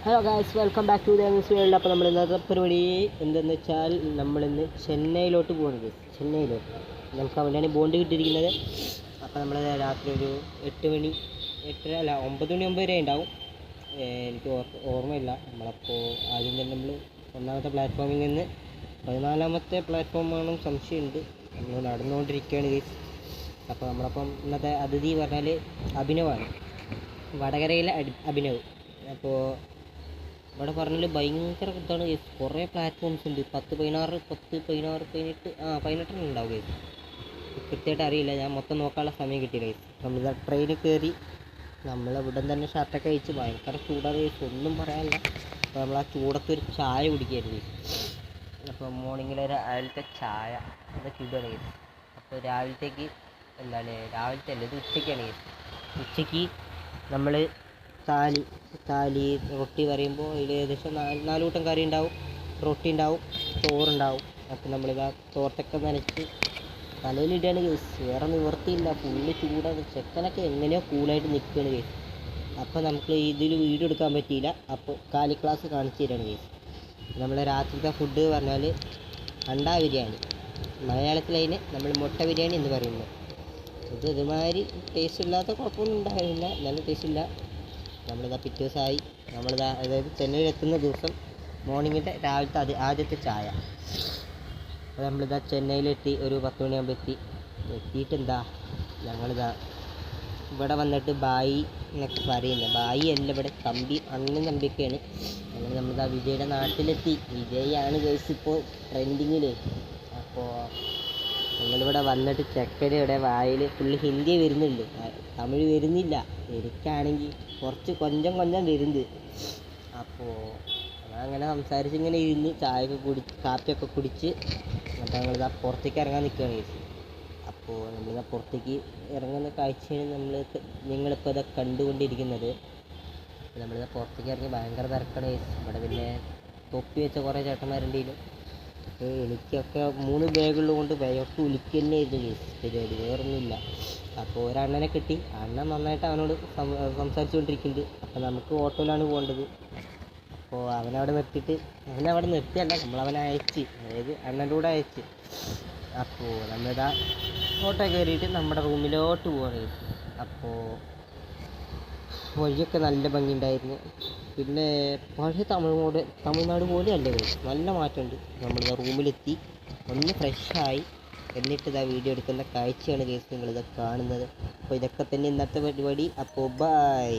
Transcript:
Hello guys, welcome back to the world. അപ്പോൾ നമ്മൾ ഇന്നത്തെ പരിപാടി എന്തെന്ന് വെച്ചാൽ നമ്മളിന്ന് ചെന്നൈയിലോട്ട് പോകുന്നത്. ചെന്നൈയിലോട്ട് നമുക്ക് അവിടെയാണ് ബോണ്ട് കിട്ടിയിരിക്കുന്നത്. അപ്പോൾ നമ്മൾ രാത്രി ഒരു 8 മണി 9 മണി 9 വരെ ഉണ്ടാവും. എനിക്ക് ഓർമ്മയില്ല. നമ്മളപ്പോൾ ആദ്യം തന്നെ നമ്മൾ ഒന്നാമത്തെ പ്ലാറ്റ്ഫോമിൽ നിന്ന് 14ാമത്തെ പ്ലാറ്റ്ഫോമാണെന്ന് സംശയമുണ്ട്. നമ്മൾ നടന്നുകൊണ്ടിരിക്കുകയാണ് ഗൈസ്. അപ്പോൾ നമ്മളപ്പം ഇന്നത്തെ അതിഥി പറഞ്ഞാൽ അഭിനവാണ്, വടകരയിലെ അഭിനവ്. അപ്പോൾ ഇവിടെ പറഞ്ഞാൽ ഭയങ്കര ഇതാണ് കേസ്. കുറേ പ്ലാറ്റ്ഫോംസ് ഉണ്ട്. 10, 16, 18 ഉണ്ടാവും കേസ്. കൃത്യമായിട്ട് അറിയില്ല, ഞാൻ മൊത്തം നോക്കാനുള്ള സമയം കിട്ടിയില്ല കേസ്. നമ്മളിതാ ട്രെയിനിൽ കയറി നമ്മളിവിടെ തന്നെ ഷർട്ടൊക്കെ അയച്ച് ഭയങ്കര ചൂടാണ് കേസ്, ഒന്നും പറയാനില്ല. അപ്പോൾ നമ്മൾ ആ ചൂടത്ത് ഒരു ചായ കുടിക്കുകയായിരുന്നു കേസ്. അപ്പോൾ മോർണിംഗിലെ രാവിലത്തെ ചായ അതൊക്കെ ഇടുകയാണ് കേസ്. അപ്പോൾ രാവിലത്തേക്ക് രാവിലത്തെ അല്ല, ഇത് ഉച്ചയ്ക്കാണ് കേസ്. ഉച്ചയ്ക്ക് നമ്മൾ താലി റൊട്ടി പറയുമ്പോൾ അതിൽ ഏകദേശം 4 കൂട്ടം കറി ഉണ്ടാവും, റൊട്ടി ഉണ്ടാവും, ചോറുണ്ടാവും. അപ്പോൾ നമ്മളിതാ തോർത്തൊക്കെ നനച്ച് തലയിലിടുകയാണ് കേസ്. വേറെ നിവൃത്തിയില്ല, ഫുള്ള് ചൂടാണ്. ചെക്കനൊക്കെ എങ്ങനെയോ കൂളായിട്ട് നിൽക്കുകയാണ് കേസ്. അപ്പോൾ നമുക്ക് ഇതിൽ വീഡിയോ എടുക്കാൻ പറ്റിയില്ല. അപ്പോൾ കാലി ക്ലാസ് കാണിച്ചു തരികയാണ് കേസ്. നമ്മളെ രാത്രിത്തെ ഫുഡ് പറഞ്ഞാൽ അണ്ടാ ബിരിയാണി, മലയാളത്തിലതിന് നമ്മൾ മുട്ട ബിരിയാണി എന്ന് പറയുന്നത്. ഇതുമാതിരി ടേസ്റ്റ് ഇല്ലാത്ത കുഴപ്പമൊന്നും ഉണ്ടായിരുന്നില്ല, നല്ല ടേസ്റ്റ് ഇല്ല. നമ്മളിതാ പിറ്റേ ദിവസമായി, അതായത് ചെന്നൈയിലെത്തുന്ന ദിവസം മോർണിംഗിൻ്റെ രാവിലത്തെ ആദ്യത്തെ ചായ. അത് നമ്മളിതാ ചെന്നൈയിലെത്തി, ഒരു 10 മണിയാകുമ്പോൾ എത്തിയിട്ട് ഞങ്ങളിതാ ഇവിടെ വന്നിട്ട് ബായി എന്നൊക്കെ പറയുന്നത്. ബായി അല്ല, ഇവിടെ അണ്ണൻ തമ്പിയൊക്കെയാണ്. നമ്മളിതാ വിജയുടെ നാട്ടിലെത്തി. വിജയാണ് ഗൈസ് ഇപ്പോൾ ട്രെൻഡിങ്ങിൽ. അപ്പോൾ ഞങ്ങളിവിടെ വന്നിട്ട് ചെക്കന് ഇവിടെ വായിൽ ഫുള്ള് ഹിന്ദി വരുന്നുള്ളൂ, തമിഴ് വരുന്നില്ല. എനിക്കാണെങ്കിൽ കൊഞ്ചം വരുന്നത്. അപ്പോൾ അങ്ങനെ സംസാരിച്ചിങ്ങനെ ഇരുന്ന് കാപ്പിയൊക്കെ കുടിച്ച് എന്നിട്ട് ഞങ്ങളിതാ പുറത്തേക്ക് ഇറങ്ങാൻ നിൽക്കുകയാണ് കേസ്. അപ്പോൾ നമ്മളിതാ പുറത്തേക്ക് ഇറങ്ങുന്ന കാഴ്ചയാണ് നിങ്ങളിപ്പോൾ ഇതൊക്കെ കണ്ടുകൊണ്ടിരിക്കുന്നത്. അപ്പോൾ നമ്മളിതാ പുറത്തേക്ക് ഇറങ്ങി ഭയങ്കര തിരക്കാണ് കേസ്. ഇവിടെ പിന്നെ തൊപ്പി വെച്ച കുറേ ചേട്ടന്മാരുണ്ടെങ്കിലും എനിക്കൊക്കെ 3 ബാഗുള്ളത് കൊണ്ട് വിയർത്ത് ഒലിക്കുക തന്നെയായിരുന്നു കേസ് പരിപാടി, വേറൊന്നുമില്ല. അപ്പോൾ ഒരണ്ണനെ കിട്ടി. അണ്ണൻ നന്നായിട്ട് അവനോട് സംസാരിച്ചുകൊണ്ടിരിക്കുന്നുണ്ട്. അപ്പോൾ നമുക്ക് ഓട്ടോയിലാണ് പോകേണ്ടത്. അപ്പോൾ അവനവിടെ നിർത്തിയല്ല, നമ്മളവനെ അയച്ച്, അതായത് അണ്ണൻ്റെ കൂടെ അയച്ച്. അപ്പോൾ നമ്മളിതാ ഓട്ടോ കയറിയിട്ട് നമ്മുടെ റൂമിലോട്ട് പോവാണ് കേസ്. അപ്പോൾ വഴിയൊക്കെ നല്ല ഭംഗിയുണ്ടായിരുന്നു. പിന്നെ പഴയ തമിഴ്നാട് പോലെ അല്ല കേസ്, നല്ല മാറ്റമുണ്ട്. നമ്മളിതാ റൂമിലെത്തി, ഒന്ന് ഫ്രഷായി, എന്നിട്ട് ഇതാ വീഡിയോ എടുക്കുന്ന കാഴ്ചയാണ് കേസ് നിങ്ങളിത് കാണുന്നത്. അപ്പോൾ ഇതൊക്കെ തന്നെ ഇന്നത്തെ പരിപാടി. അപ്പോൾ ബൈ.